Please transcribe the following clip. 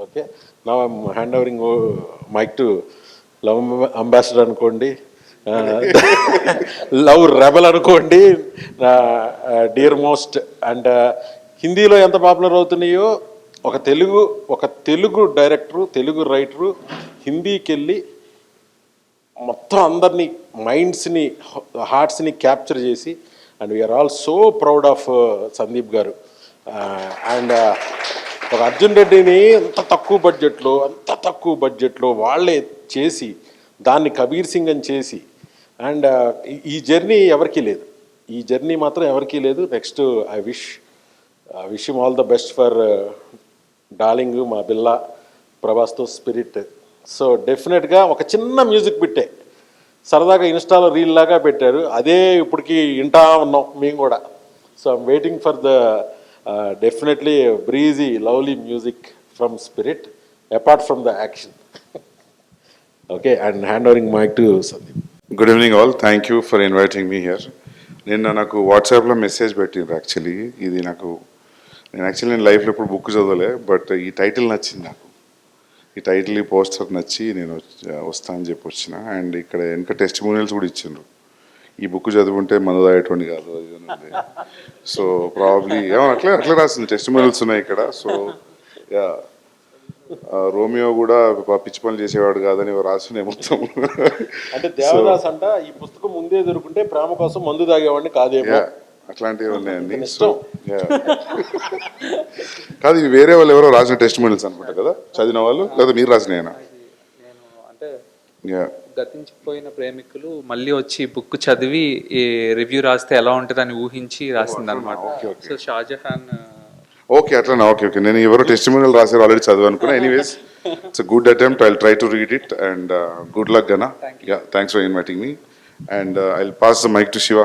Okay, నా hand overing mike to love ambassador అనుకోండి, love rebel అనుకోండి, డియర్ మోస్ట్. అండ్ హిందీలో ఎంత పాపులర్ అవుతున్నాయో ఒక తెలుగు డైరెక్టరు, తెలుగు రైటరు హిందీకి వెళ్ళి మొత్తం అందరినీ మైండ్స్ని, హార్ట్స్ని క్యాప్చర్ చేసి, and we are all so proud of Sandeep గారు. అండ్ ఒక అర్జున్ రెడ్డిని అంత తక్కువ బడ్జెట్లో వాళ్ళే చేసి దాన్ని కబీర్ సింగ్ అని చేసి, అండ్ ఈ జర్నీ ఎవరికీ లేదు, ఈ జర్నీ మాత్రం ఎవరికీ లేదు. Next I wish him all the best for darling మా బిల్లా ప్రభాస్తో స్పిరిట్. సో డెఫినెట్గా ఒక చిన్న మ్యూజిక్ బిట్టే సరదాగా ఇన్స్టాలో రీల్ లాగా పెట్టారు, అదే ఇప్పటికి వింటా ఉన్నాం మేము కూడా. So I'm waiting for the definitely breezy lovely music from Spirit apart from the action. Okay, and hand overing mike to Sandeep. Good evening all, thank you for inviting me here. నాకు వాట్సాప్లో మెసేజ్ పెట్టిండ్రు. Actually ఇది నేను లైఫ్లో ఇప్పుడు book చదవలే, but ఈ title నచ్చింది నాకు. ఈ టైటిల్, ఈ పోస్టర్ నచ్చి నేను వస్తా అని చెప్పి వచ్చిన. అండ్ ఇక్కడ వెనక టెస్టిమోనియల్స్ కూడా ఇచ్చిండ్రు, ఈ బుక్ చదువుంటే మందు తాగేటువంటి కాదు అది ఉంది. సో ప్రాబ్లీ అట్లా రాసింది, టెస్టిమోనియల్స్ ఉన్నాయి ఇక్కడ. సో యా, రోమియో కూడా పిచ్చి పనులు చేసేవాడు కాదని రాసునే మొత్తం. అంటే దేవదాస్ అంట ఈ పుస్తకం ముందే దొరుకుంటే ప్రేమ కోసం మందు తాగేవాడిని కాదేమో, అట్లాంటివి ఉన్నాయండి. సో కాదు, ఇవి వేరే వాళ్ళు ఎవరో రాసిన టెస్టిమోనియల్స్ అనుకుంటా కదా, చదివిన వాళ్ళు, లేదా మీరు రాసినాయనా? నేను అంటే గతించిపోయిన ప్రేమికులు మళ్ళీ వచ్చి బుక్ చదివి రివ్యూ రాస్తే ఎలా ఉంటుంది అని ఊహించి రాసింది అనమాట. సో షాజహాన్. ఓకే, అట్లా. ఓకే, నేను ఎవరో టెస్టిమోనియల్ రాశారు ఆల్రెడీ చదువు అనుకున్నా. Anyways, it's a good attempt. I will try to read it and good luck గనా. Yeah, thanks for inviting me and I will pass the mic to Shiva.